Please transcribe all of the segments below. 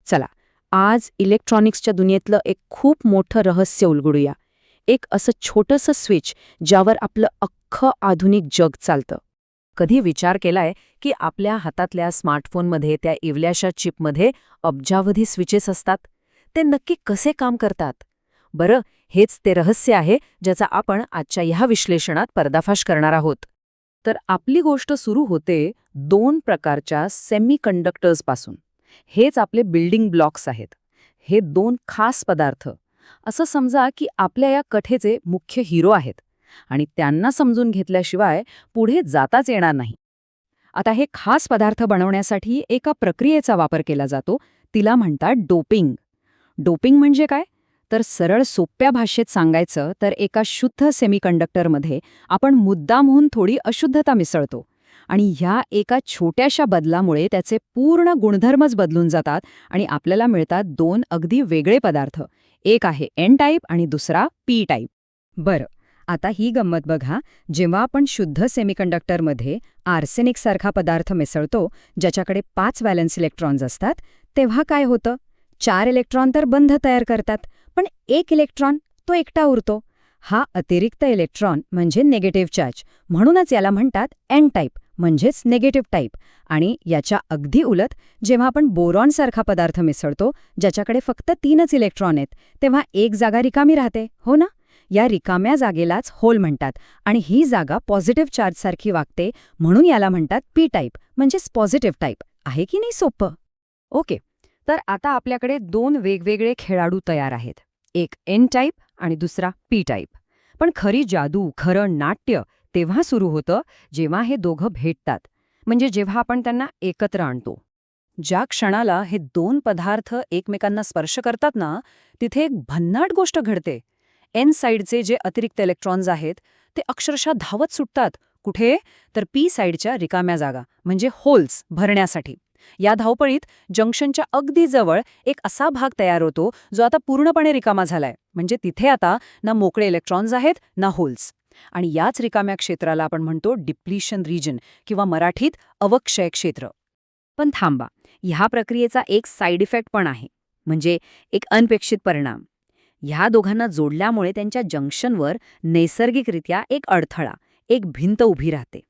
चला, आज इलेक्ट्रॉनिक्सच्या दुनियेतलं एक खूप मोठं रहस्य उलगडूया. एक असं छोटंसं स्विच ज्यावर आपलं अख्खं आधुनिक जग चालतं. कधी विचार केलाय की आपल्या हातातल्या स्मार्टफोनमध्ये त्या इवल्याशा चिपमध्ये अब्जावधी स्विचेस असतात? ते नक्की कसे काम करतात? बरं, हेच ते रहस्य आहे ज्याचा आपण आजच्या ह्या विश्लेषणात पर्दाफाश करणार आहोत. तर आपली गोष्ट सुरू होते 2 प्रकारच्या सेमीकंडक्टर्सपासून. हेच आपले बिल्डिंग ब्लॉक्स आहेत. हे 2 खास पदार्थ असं समजा की आपल्या या कथेचे मुख्य हिरो आहेत आणि त्यांना समजून घेतल्याशिवाय पुढे जाताच येणार नाही. आता हे खास पदार्थ बनवण्यासाठी एका प्रक्रियेचा वापर केला जातो. तिला म्हणतात डोपिंग. डोपिंग म्हणजे काय? तर सरळ सोप्या भाषेत सांगायचं तर एका शुद्ध सेमीकंडक्टरमध्ये आपण मुद्दामहून थोडी अशुद्धता मिसळतो आणि ह्या एका छोट्याशा बदलामुळे त्याचे पूर्ण गुणधर्मच बदलून जातात आणि आपल्याला मिळतात 2 अगदी वेगळे पदार्थ. एक आहे एन टाईप आणि दुसरा पी टाईप. बरं, आता ही गंमत बघा. जेव्हा आपण शुद्ध सेमीकंडक्टरमध्ये आर्सेनिकसारखा पदार्थ मिसळतो ज्याच्याकडे 5 व्हॅलेन्स इलेक्ट्रॉन्स असतात, तेव्हा काय होतं? 4 इलेक्ट्रॉन तर बंध तयार करतात, पण 1 इलेक्ट्रॉन तो एकटा उरतो. हा अतिरिक्त इलेक्ट्रॉन म्हणजे निगेटिव्ह चार्ज. म्हणूनच याला म्हणतात एन टाईप म्हणजेच निगेटिव्ह टाईप. आणि याच्या अगदी उलट जेव्हा आपण बोरॉनसारखा पदार्थ मिसळतो ज्याच्याकडे फक्त 3च इलेक्ट्रॉन आहेत, तेव्हा एक जागा रिकामी राहते, हो ना? या रिकाम्या जागेलाच होल म्हणतात आणि ही जागा पॉझिटिव्ह चार्जसारखी वागते, म्हणून याला म्हणतात पी टाईप म्हणजेच पॉझिटिव्ह टाईप. आहे की नाही सोपं? ओके, तर आता आपल्याकडे 2 वेगवेगळे खेळाडू तयार आहेत. एक एन टाईप आणि दुसरा पी टाईप. पण खरी जादू, खरं नाट्य तेव्हा सुरू होतं जेव्हा हे दोघं भेटतात, म्हणजे जेव्हा आपण त्यांना एकत्र आणतो. ज्या क्षणाला हे 2 पदार्थ एकमेकांना स्पर्श करतात ना, तिथे एक भन्नाट गोष्ट घडते. एन साईडचे जे अतिरिक्त इलेक्ट्रॉन्स आहेत ते अक्षरशः धावत सुटतात. कुठे? तर पी साईडच्या रिकाम्या जागा म्हणजे होल्स भरण्यासाठी. या धावपळीत जंक्शनच्या अगदी जवळ एक असा भाग तयार होतो जो आता पूर्णपणे रिकामा झालाय. म्हणजे तिथे आता ना मोकळे इलेक्ट्रॉन्स आहेत ना होल्स. आणि याच रिकाम्या क्षेत्राला आपण म्हणतो डिप्लिशन रिजन किंवा मराठीत अवक्षय क्षेत्र. पण थांबा, ह्या प्रक्रियेचा एक साईड इफेक्ट पण आहे, म्हणजे एक अनपेक्षित परिणाम. ह्या दोघांना जोडल्यामुळे त्यांच्या जंक्शनवर नैसर्गिकरित्या एक अडथळा, एक भिंत उभी राहते.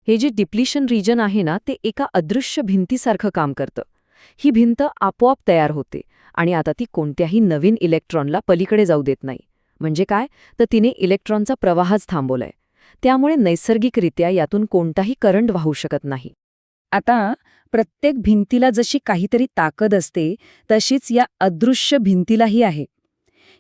हे जे डिप्लिशन रिजन आहे ना, ते एका अदृश्य भिंतीसारखं काम करतं. ही भिंत आपोआप तयार होते आणि आता ती कोणत्याही नवीन इलेक्ट्रॉनला पलीकडे जाऊ देत नाही. म्हणजे काय? तर तिने इलेक्ट्रॉनचा प्रवाहच थांबवलाय. त्यामुळे नैसर्गिकरित्या यातून कोणताही करंट वाहू शकत नाही. आता प्रत्येक भिंतीला जशी काहीतरी ताकद असते, तशीच या अदृश्य भिंतीलाही आहे.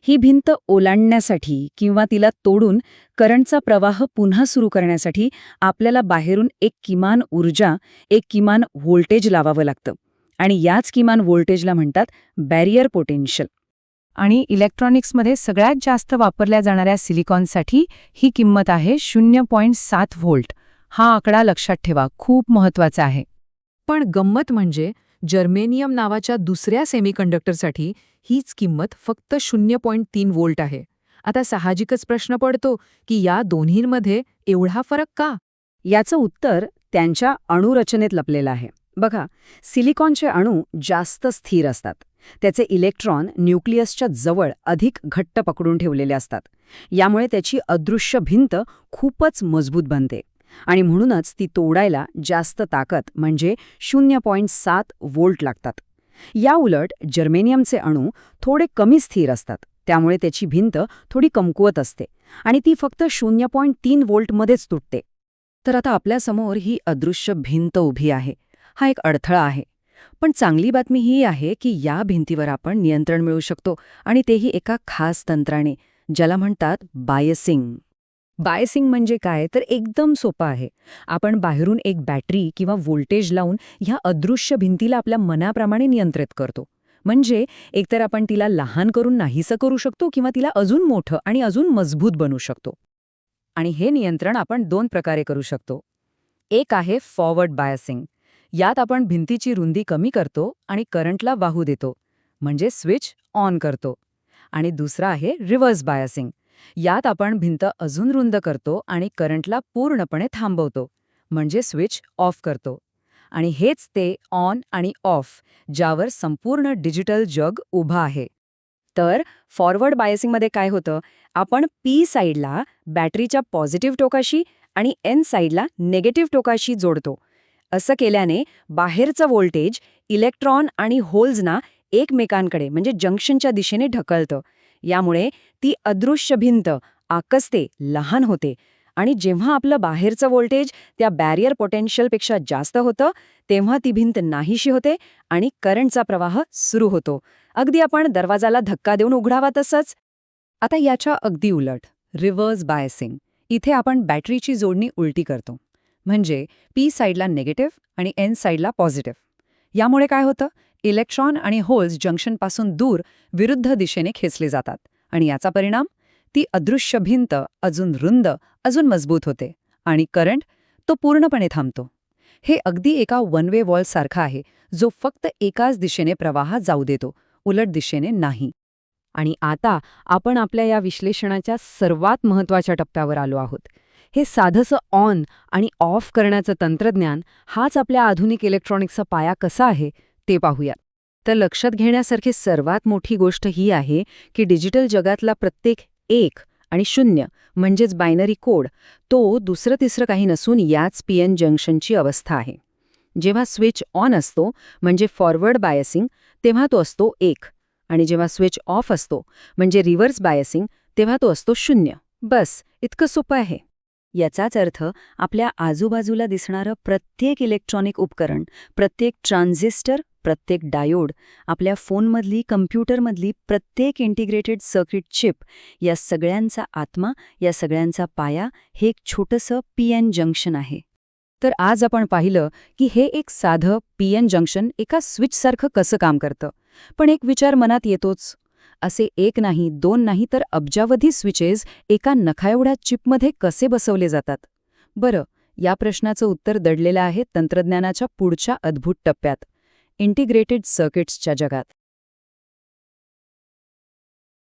ही भिंत ओलांडण्यासाठी किंवा तिला तोडून करंटचा प्रवाह पुन्हा सुरू करण्यासाठी आपल्याला बाहेरून एक किमान ऊर्जा, एक किमान व्होल्टेज लावावं लागतं. आणि याच किमान व्होल्टेजला म्हणतात बॅरियर पोटेन्शियल. आणि इलेक्ट्रॉनिक्समध्ये सगळ्यात जास्त वापरल्या जाणाऱ्या सिलिकॉनसाठी ही किंमत आहे 0.7 व्होल्ट. हा आकडा लक्षात ठेवा, खूप महत्वाचा आहे. पण गंमत म्हणजे जर्मेनियम नावाच्या दुसऱ्या सेमीकंडक्टरसाठी हीच किंमत फक्त 0.3 व्होल्ट आहे. आता साहजिकच प्रश्न पडतो की या दोन्हींमध्ये एवढा फरक का? याचं उत्तर त्यांच्या अणुरचनेत लपलेलं आहे. बघा, सिलिकॉनचे अणू जास्त स्थिर असतात. त्याचे इलेक्ट्रॉन न्यूक्लियसच्या जवळ अधिक घट्ट पकडून ठेवलेले असतात. यामुळे त्याची अदृश्य भिंत खूपच मजबूत बनते आणि म्हणूनच ती तोडायला जास्त ताकद म्हणजे 0.7 व्होल्ट लागतात. या उलट जर्मेनियमचे अणू थोडे कमी स्थिर असतात. त्यामुळे त्याची भिंत थोडी कमकुवत असते आणि ती फक्त 0.3 व्होल्टमध्येच तुटते. तर आता आपल्यासमोर ही अदृश्य भिंत उभी आहे. हा एक अडथळा आहे. पण चांगली बातमी ही आहे की या भिंतीवर आपण नियंत्रण मिळवू शकतो आणि तेही एका खास तंत्राने, ज्याला म्हणतात बायसिंग. बायसिंग म्हणजे काय? तर एकदम सोपं आहे. आपण बाहेरून एक बॅटरी किंवा व्होल्टेज लावून ह्या अदृश्य भिंतीला आपल्या मनाप्रमाणे नियंत्रित करतो. म्हणजे एकतर आपण तिला लहान करून नाहीसं करू शकतो किंवा तिला अजून मोठं आणि अजून मजबूत बनवू शकतो. आणि हे नियंत्रण आपण 2 प्रकारे करू शकतो. एक आहे फॉरवर्ड बायसिंग. यात आपण भिंतीची रुंदी कमी करतो आणि करंटला वाहू देतो, म्हणजे स्विच ऑन करतो. आणि दुसरा आहे रिव्हर्स बायसिंग. यात आपण भिंत अजून रुंद करतो आणि करंटला पूर्णपणे थांबवतो, म्हणजे स्विच ऑफ करतो. आणि हेच ते ऑन आणि ऑफ ज्यावर संपूर्ण डिजिटल जग उभं आहे. तर फॉरवर्ड बायसिंगमध्ये काय होतं, आपण पी साईडला बॅटरीच्या पॉझिटिव्ह टोकाशी आणि एन साईडला निगेटिव्ह टोकाशी जोडतो. असं केल्याने बाहेरचं व्होल्टेज इलेक्ट्रॉन आणि होल्सना एकमेकांकडे म्हणजे जंक्शनच्या दिशेने ढकलतं. यामुळे ती अदृश्य भिंत आकसते, लहान होते आणि जेव्हा आपलं बाहेरचं व्होल्टेज त्या बॅरियर पोटेन्शियलपेक्षा जास्त होतं, तेव्हा ती भिंत नाहीशी होते आणि करंटचा प्रवाह सुरू होतो. अगदी आपण दरवाजाला धक्का देऊन उघडावा तसंच. आता याच्या अगदी उलट, रिव्हर्स बायसिंग. इथे आपण बॅटरीची जोडणी उलटी करतो. म्हणजे पी साईडला निगेटिव्ह आणि एन साईडला पॉझिटिव्ह. यामुळे काय होतं, इलेक्ट्रॉन आणि होल्स जंक्शनपासून दूर विरुद्ध दिशेने खेचले जातात आणि याचा परिणाम, ती अदृश्य भिंत अजून रुंद, अजून मजबूत होते आणि करंट तो पूर्णपणे थांबतो. हे अगदी एका वन वे वॉल सारखं आहे, जो फक्त एकाच दिशेने प्रवाह जाऊ देतो, उलट दिशेने नाही. आणि आता आपण आपल्या या विश्लेषणाच्या सर्वात महत्त्वाच्या टप्प्यावर आलो आहोत. हे साधंसं ऑन आणि ऑफ करण्याचं तंत्रज्ञान हाच आपल्या आधुनिक इलेक्ट्रॉनिक्सचा पाया कसा आहे ते पाहूया. तर लक्षात घेण्यासारखी सर्वात मोठी गोष्ट ही आहे की डिजिटल जगातला प्रत्येक 1 आणि 0 म्हणजेच बायनरी कोड, तो दुसरं तिसरं काही नसून याच पीएन जंक्शनची अवस्था आहे. जेव्हा स्विच ऑन असतो म्हणजे फॉरवर्ड बायसिंग, तेव्हा तो असतो 1 आणि जेव्हा स्विच ऑफ असतो म्हणजे रिव्हर्स बायसिंग, तेव्हा तो असतो 0. बस, इतकं सोपं आहे. याचाच अर्थ आपल्या आजूबाजूला दिसणारं प्रत्येक इलेक्ट्रॉनिक उपकरण, प्रत्येक ट्रान्झिस्टर, प्रत्येक डायोड, आपल्या फोनमधली, कम्प्युटरमधली प्रत्येक इंटिग्रेटेड सर्किट चिप, या सगळ्यांचा आत्मा, या सगळ्यांचा पाया हे एक छोटंसं पीएन जंक्शन आहे. तर आज आपण पाहिलं की हे एक साधं पीएन जंक्शन एका स्विचसारखं कसं काम करतं. पण एक विचार मनात येतोच, असे 1 नाही, 2 नाही तर अब्जावधी स्विचेस एका नखाएवढ्या चिपमध्ये कसे बसवले जातात? बरं, या प्रश्नाचं उत्तर दडलेलं आहे तंत्रज्ञानाच्या पुढच्या अद्भुत टप्प्यात, इंटिग्रेटेड सर्किट्सच्या जगात.